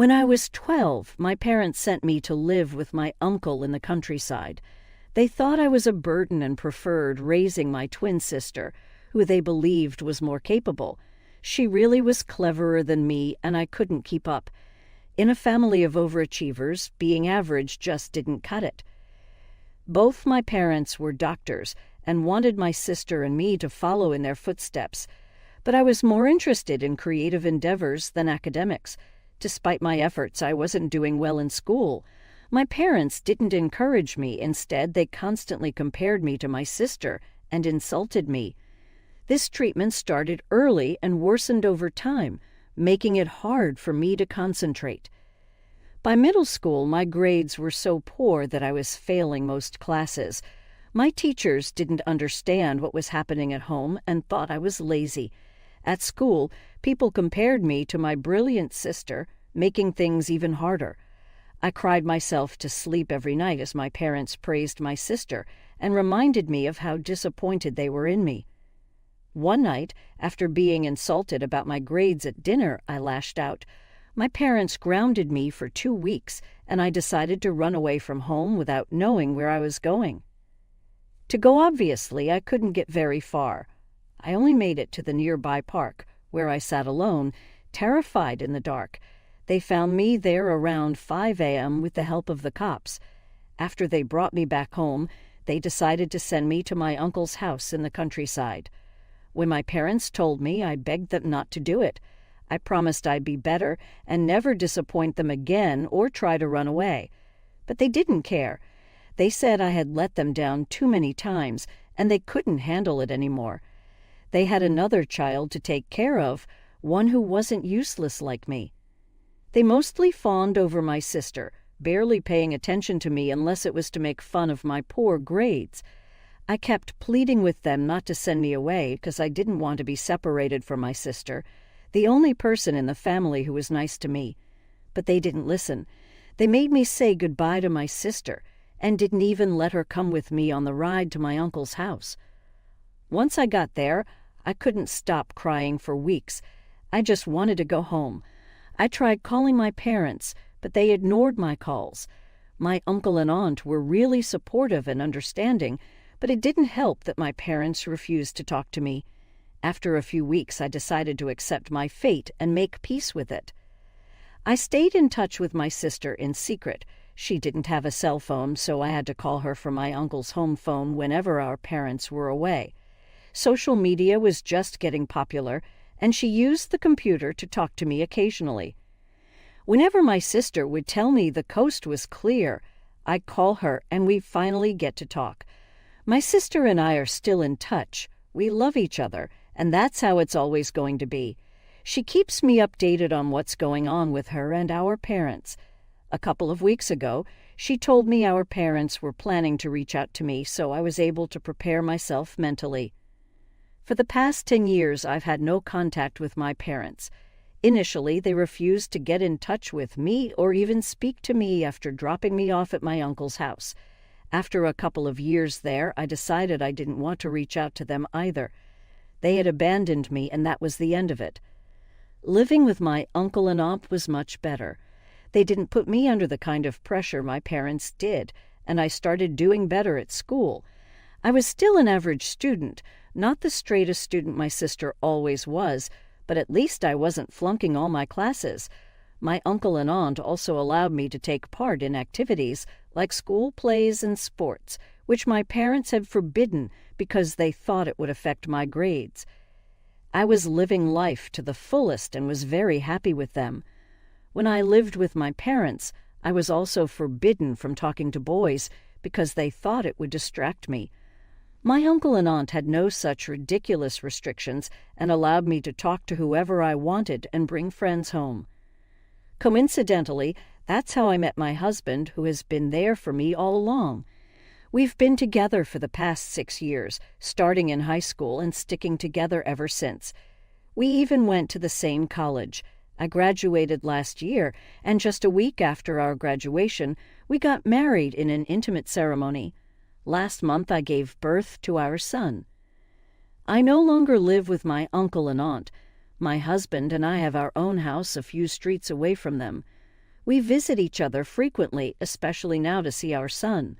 When I was 12, my parents sent me to live with my uncle in the countryside. They thought I was a burden and preferred raising my twin sister, who they believed was more capable. She really was cleverer than me, and I couldn't keep up. In a family of overachievers, being average just didn't cut it. Both my parents were doctors and wanted my sister and me to follow in their footsteps, but I was more interested in creative endeavors than academics. Despite my efforts, I wasn't doing well in school. My parents didn't encourage me. Instead, they constantly compared me to my sister and insulted me. This treatment started early and worsened over time, making it hard for me to concentrate. By middle school, my grades were so poor that I was failing most classes. My teachers didn't understand what was happening at home and thought I was lazy. At school, people compared me to my brilliant sister, making things even harder. I cried myself to sleep every night as my parents praised my sister and reminded me of how disappointed they were in me. One night, after being insulted about my grades at dinner, I lashed out. My parents grounded me for 2 weeks, and I decided to run away from home without knowing where I was going. To go obviously, I couldn't get very far. I only made it to the nearby park, where I sat alone, terrified in the dark. They found me there around 5 a.m. with the help of the cops. After they brought me back home, they decided to send me to my uncle's house in the countryside. When my parents told me, I begged them not to do it. I promised I'd be better and never disappoint them again or try to run away. But they didn't care. They said I had let them down too many times, and they couldn't handle it anymore. They had another child to take care of, one who wasn't useless like me. They mostly fawned over my sister, barely paying attention to me unless it was to make fun of my poor grades. I kept pleading with them not to send me away because I didn't want to be separated from my sister, the only person in the family who was nice to me. But they didn't listen. They made me say goodbye to my sister and didn't even let her come with me on the ride to my uncle's house. Once I got there, I couldn't stop crying for weeks. I just wanted to go home. I tried calling my parents, but they ignored my calls. My uncle and aunt were really supportive and understanding, but it didn't help that my parents refused to talk to me. After a few weeks, I decided to accept my fate and make peace with it. I stayed in touch with my sister in secret. She didn't have a cell phone, so I had to call her from my uncle's home phone whenever our parents were away. Social media was just getting popular, and she used the computer to talk to me occasionally. Whenever my sister would tell me the coast was clear, I'd call her and we'd finally get to talk. My sister and I are still in touch. We love each other, and that's how it's always going to be. She keeps me updated on what's going on with her and our parents. A couple of weeks ago, she told me our parents were planning to reach out to me, so I was able to prepare myself mentally. For the past 10 years, I've had no contact with my parents. Initially, they refused to get in touch with me or even speak to me after dropping me off at my uncle's house. After a couple of years there, I decided I didn't want to reach out to them either. They had abandoned me, and that was the end of it. Living with my uncle and aunt was much better. They didn't put me under the kind of pressure my parents did, and I started doing better at school. I was still an average student, not the straightest student my sister always was, but at least I wasn't flunking all my classes. My uncle and aunt also allowed me to take part in activities like school plays and sports, which my parents had forbidden because they thought it would affect my grades. I was living life to the fullest and was very happy with them. When I lived with my parents, I was also forbidden from talking to boys because they thought it would distract me. My uncle and aunt had no such ridiculous restrictions and allowed me to talk to whoever I wanted and bring friends home. Coincidentally, that's how I met my husband, who has been there for me all along. We've been together for the past 6 years, starting in high school and sticking together ever since. We even went to the same college. I graduated last year, and just a week after our graduation, we got married in an intimate ceremony. Last month, I gave birth to our son. I no longer live with my uncle and aunt. My husband and I have our own house a few streets away from them. We visit each other frequently, especially now to see our son.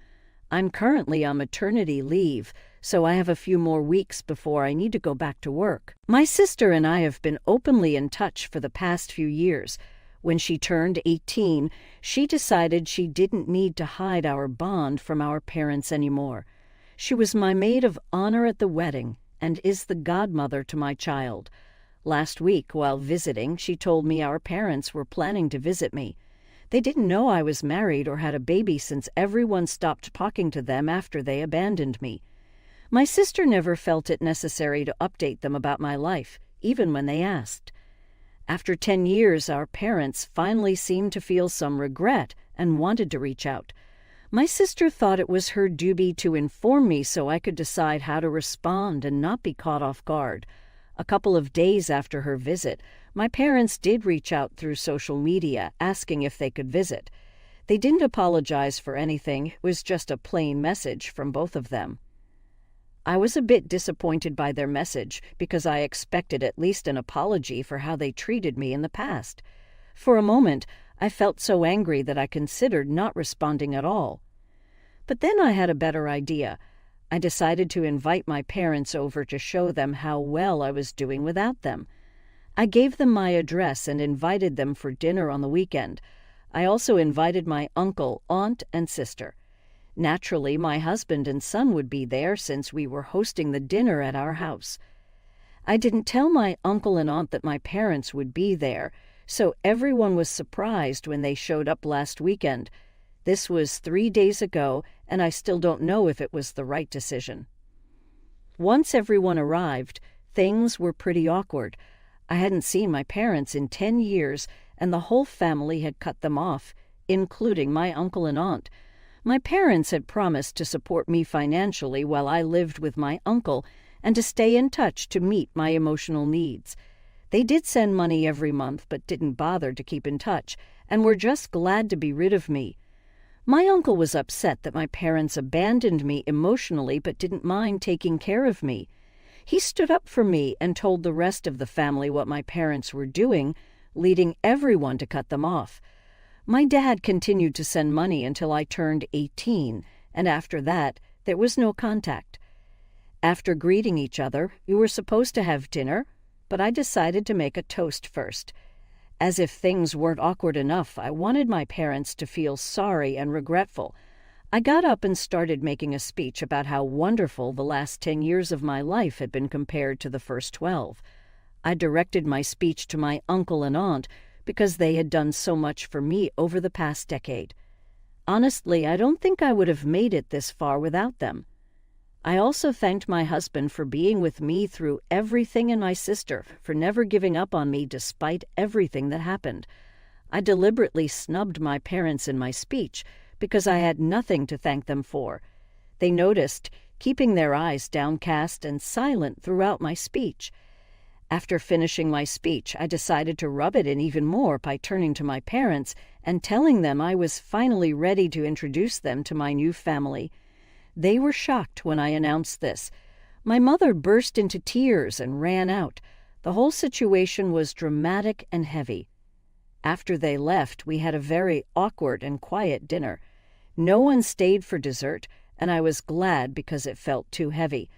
I'm currently on maternity leave, so I have a few more weeks before I need to go back to work. My sister and I have been openly in touch for the past few years. When she turned 18, she decided she didn't need to hide our bond from our parents anymore. She was my maid of honor at the wedding and is the godmother to my child. Last week, while visiting, she told me our parents were planning to visit me. They didn't know I was married or had a baby since everyone stopped talking to them after they abandoned me. My sister never felt it necessary to update them about my life, even when they asked. After 10 years, our parents finally seemed to feel some regret and wanted to reach out. My sister thought it was her duty to inform me so I could decide how to respond and not be caught off guard. A couple of days after her visit, my parents did reach out through social media, asking if they could visit. They didn't apologize for anything, it was just a plain message from both of them. I was a bit disappointed by their message because I expected at least an apology for how they treated me in the past. For a moment, I felt so angry that I considered not responding at all. But then I had a better idea. I decided to invite my parents over to show them how well I was doing without them. I gave them my address and invited them for dinner on the weekend. I also invited my uncle, aunt, and sister. Naturally, my husband and son would be there since we were hosting the dinner at our house. I didn't tell my uncle and aunt that my parents would be there, so everyone was surprised when they showed up last weekend. This was 3 days ago, and I still don't know if it was the right decision. Once everyone arrived, things were pretty awkward. I hadn't seen my parents in 10 years, and the whole family had cut them off, including my uncle and aunt. My parents had promised to support me financially while I lived with my uncle and to stay in touch to meet my emotional needs. They did send money every month but didn't bother to keep in touch and were just glad to be rid of me. My uncle was upset that my parents abandoned me emotionally but didn't mind taking care of me. He stood up for me and told the rest of the family what my parents were doing, leading everyone to cut them off. My dad continued to send money until I turned 18, and after that, there was no contact. After greeting each other, we were supposed to have dinner, but I decided to make a toast first. As if things weren't awkward enough, I wanted my parents to feel sorry and regretful. I got up and started making a speech about how wonderful the last 10 years of my life had been compared to the first 12. I directed my speech to my uncle and aunt because they had done so much for me over the past decade. Honestly, I don't think I would have made it this far without them. I also thanked my husband for being with me through everything and my sister for never giving up on me despite everything that happened. I deliberately snubbed my parents in my speech because I had nothing to thank them for. They noticed, keeping their eyes downcast and silent throughout my speech. After finishing my speech, I decided to rub it in even more by turning to my parents and telling them I was finally ready to introduce them to my new family. They were shocked when I announced this. My mother burst into tears and ran out. The whole situation was dramatic and heavy. After they left, we had a very awkward and quiet dinner. No one stayed for dessert, and I was glad because it felt too heavy.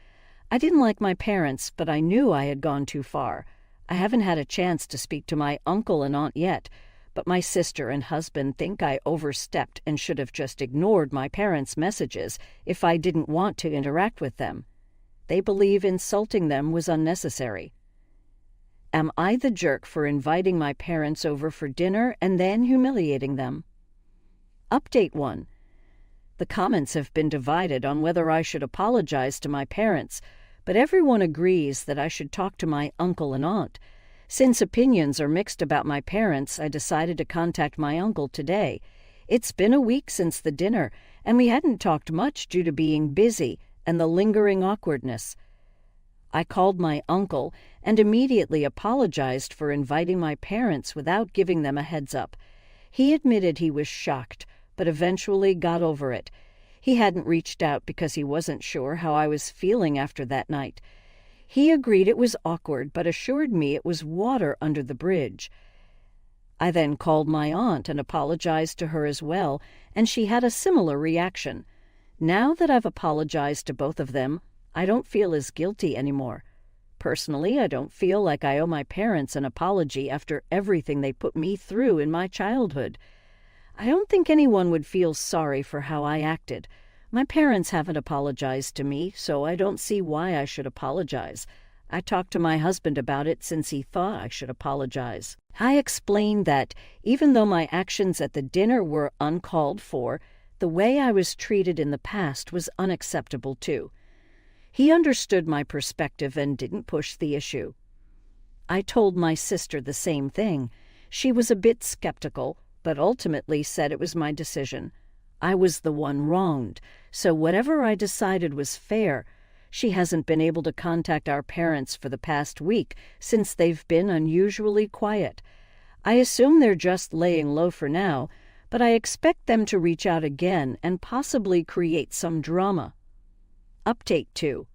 I didn't like my parents, but I knew I had gone too far. I haven't had a chance to speak to my uncle and aunt yet, but my sister and husband think I overstepped and should have just ignored my parents' messages if I didn't want to interact with them. They believe insulting them was unnecessary. Am I the jerk for inviting my parents over for dinner and then humiliating them? Update 1. The comments have been divided on whether I should apologize to my parents, but everyone agrees that I should talk to my uncle and aunt. Since opinions are mixed about my parents, I decided to contact my uncle today. It's been a week since the dinner, and we hadn't talked much due to being busy and the lingering awkwardness. I called my uncle and immediately apologized for inviting my parents without giving them a heads up. He admitted he was shocked, but eventually got over it. He hadn't reached out because he wasn't sure how I was feeling after that night. He agreed it was awkward, but assured me it was water under the bridge. I then called my aunt and apologized to her as well, and she had a similar reaction. Now that I've apologized to both of them, I don't feel as guilty anymore. Personally, I don't feel like I owe my parents an apology after everything they put me through in my childhood. I don't think anyone would feel sorry for how I acted. My parents haven't apologized to me, so I don't see why I should apologize. I talked to my husband about it since he thought I should apologize. I explained that even though my actions at the dinner were uncalled for, the way I was treated in the past was unacceptable too. He understood my perspective and didn't push the issue. I told my sister the same thing. She was a bit skeptical, but ultimately said it was my decision. I was the one wronged, so whatever I decided was fair. She hasn't been able to contact our parents for the past week since they've been unusually quiet. I assume they're just laying low for now, but I expect them to reach out again and possibly create some drama. Update 2.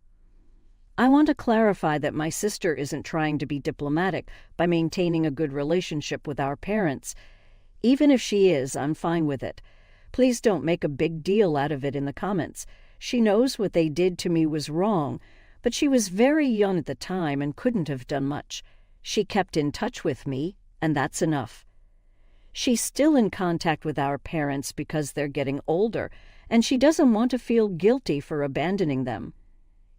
I want to clarify that my sister isn't trying to be diplomatic by maintaining a good relationship with our parents. Even if she is, I'm fine with it. Please don't make a big deal out of it in the comments. She knows what they did to me was wrong, but she was very young at the time and couldn't have done much. She kept in touch with me, and that's enough. She's still in contact with our parents because they're getting older, and she doesn't want to feel guilty for abandoning them.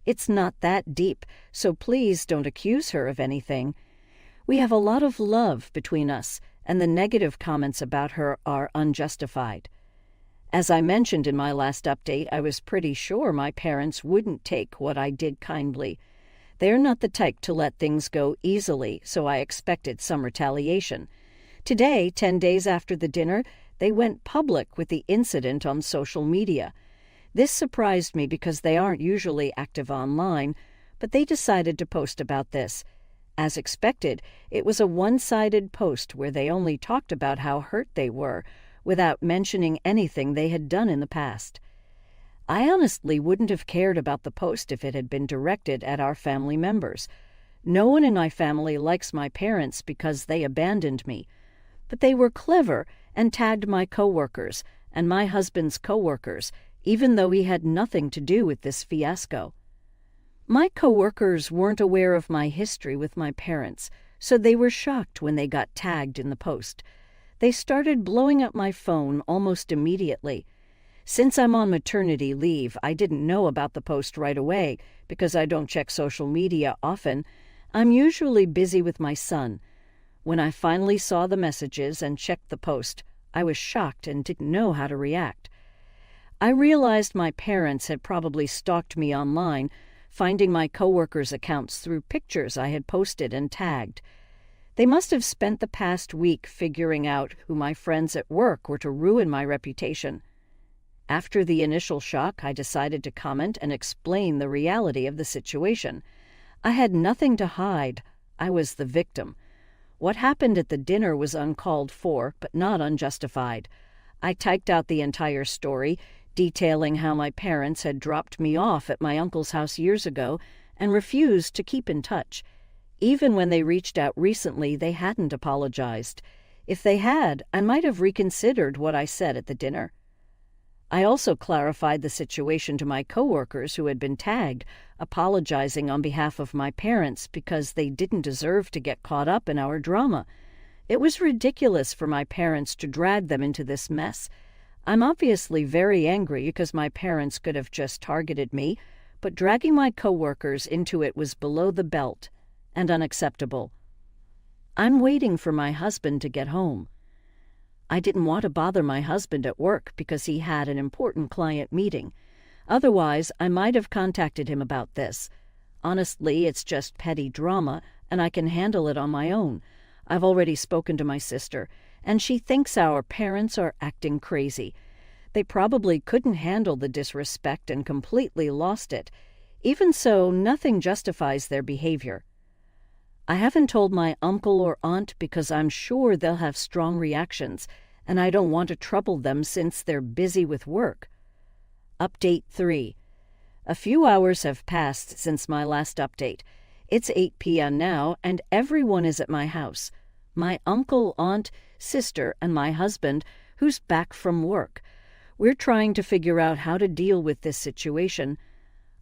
It's not that deep, so please don't accuse her of anything. We have a lot of love between us, and the negative comments about her are unjustified. As I mentioned in my last update, I was pretty sure my parents wouldn't take what I did kindly. They're not the type to let things go easily, so I expected some retaliation. Today, 10 days after the dinner, they went public with the incident on social media. This surprised me because they aren't usually active online, but they decided to post about this. As expected, it was a one-sided post where they only talked about how hurt they were, without mentioning anything they had done in the past. I honestly wouldn't have cared about the post if it had been directed at our family members. No one in my family likes my parents because they abandoned me. But they were clever and tagged my coworkers and my husband's coworkers, even though he had nothing to do with this fiasco. My coworkers weren't aware of my history with my parents, so they were shocked when they got tagged in the post. They started blowing up my phone almost immediately. Since I'm on maternity leave, I didn't know about the post right away because I don't check social media often. I'm usually busy with my son. When I finally saw the messages and checked the post, I was shocked and didn't know how to react. I realized my parents had probably stalked me online, finding my coworkers' accounts through pictures I had posted and tagged. They must have spent the past week figuring out who my friends at work were to ruin my reputation. After the initial shock, I decided to comment and explain the reality of the situation. I had nothing to hide. I was the victim. What happened at the dinner was uncalled for, but not unjustified. I typed out the entire story, detailing how my parents had dropped me off at my uncle's house years ago and refused to keep in touch. Even when they reached out recently, they hadn't apologized. If they had, I might have reconsidered what I said at the dinner. I also clarified the situation to my coworkers who had been tagged, apologizing on behalf of my parents because they didn't deserve to get caught up in our drama. It was ridiculous for my parents to drag them into this mess. I'm obviously very angry because my parents could have just targeted me, but dragging my coworkers into it was below the belt and unacceptable. I'm waiting for my husband to get home. I didn't want to bother my husband at work because he had an important client meeting. Otherwise, I might have contacted him about this. Honestly, it's just petty drama, and I can handle it on my own. I've already spoken to my sister, and she thinks our parents are acting crazy. They probably couldn't handle the disrespect and completely lost it. Even so, nothing justifies their behavior. I haven't told my uncle or aunt because I'm sure they'll have strong reactions, and I don't want to trouble them since they're busy with work. Update 3. A few hours have passed since my last update. It's 8 p.m. now, and everyone is at my house. My uncle, aunt, sister, and my husband, who's back from work. We're trying to figure out how to deal with this situation.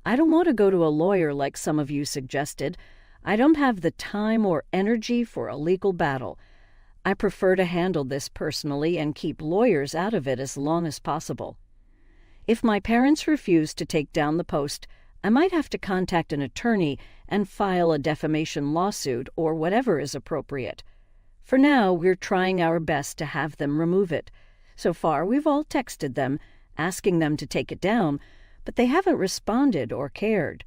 I don't want to go to a lawyer like some of you suggested. I don't have the time or energy for a legal battle. I prefer to handle this personally and keep lawyers out of it as long as possible. If my parents refuse to take down the post, I might have to contact an attorney and file a defamation lawsuit or whatever is appropriate. For now, we're trying our best to have them remove it. So far, we've all texted them, asking them to take it down, but they haven't responded or cared.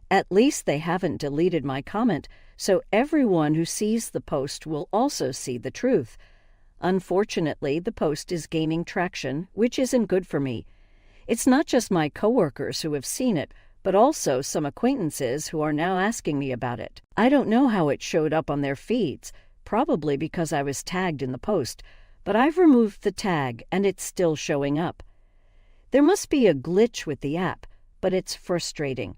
At least they haven't deleted my comment, so everyone who sees the post will also see the truth. Unfortunately, the post is gaining traction, which isn't good for me. It's not just my coworkers who have seen it, but also some acquaintances who are now asking me about it. I don't know how it showed up on their feeds, probably because I was tagged in the post, but I've removed the tag and it's still showing up. There must be a glitch with the app, but it's frustrating.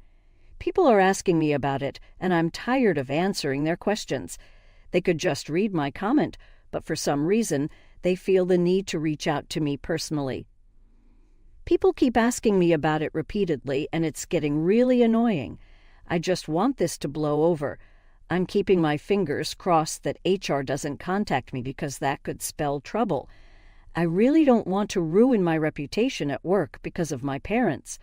People are asking me about it, and I'm tired of answering their questions. They could just read my comment, but for some reason, they feel the need to reach out to me personally. People keep asking me about it repeatedly, and it's getting really annoying. I just want this to blow over. I'm keeping my fingers crossed that HR doesn't contact me because that could spell trouble. I really don't want to ruin my reputation at work because of my parents.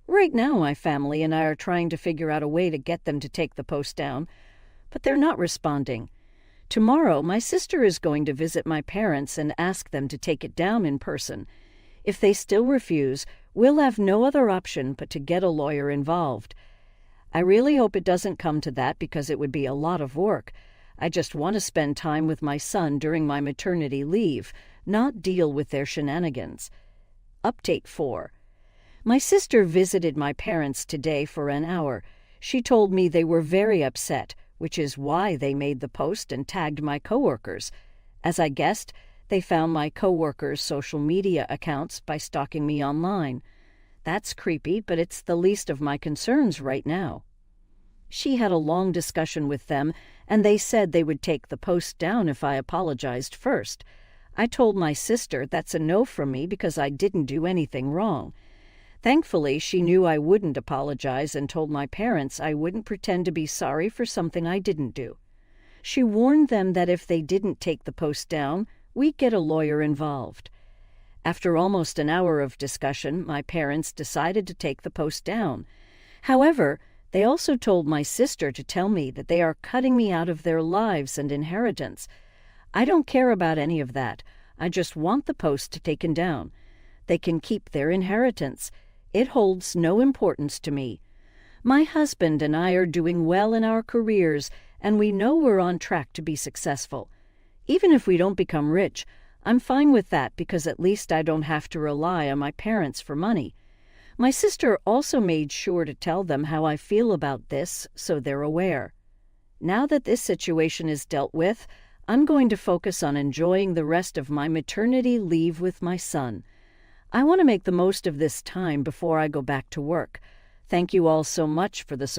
Right now, my family and I are trying to figure out a way to get them to take the post down, but they're not responding. Tomorrow, my sister is going to visit my parents and ask them to take it down in person. If they still refuse, we'll have no other option but to get a lawyer involved. I really hope it doesn't come to that because it would be a lot of work. I just want to spend time with my son during my maternity leave, not deal with their shenanigans. Update 4. My sister visited my parents today for an hour. She told me they were very upset, which is why they made the post and tagged my coworkers. As I guessed, they found my coworkers' social media accounts by stalking me online. That's creepy, but it's the least of my concerns right now. She had a long discussion with them, and they said they would take the post down if I apologized first. I told my sister that's a no from me because I didn't do anything wrong. Thankfully, she knew I wouldn't apologize and told my parents I wouldn't pretend to be sorry for something I didn't do. She warned them that if they didn't take the post down, we'd get a lawyer involved. After almost an hour of discussion, my parents decided to take the post down. However, they also told my sister to tell me that they are cutting me out of their lives and inheritance. I don't care about any of that. I just want the post taken down. They can keep their inheritance. It holds no importance to me. My husband and I are doing well in our careers, and we know we're on track to be successful. Even if we don't become rich, I'm fine with that because at least I don't have to rely on my parents for money. My sister also made sure to tell them how I feel about this so they're aware. Now that this situation is dealt with, I'm going to focus on enjoying the rest of my maternity leave with my son. I want to make the most of this time before I go back to work. Thank you all so much for the support.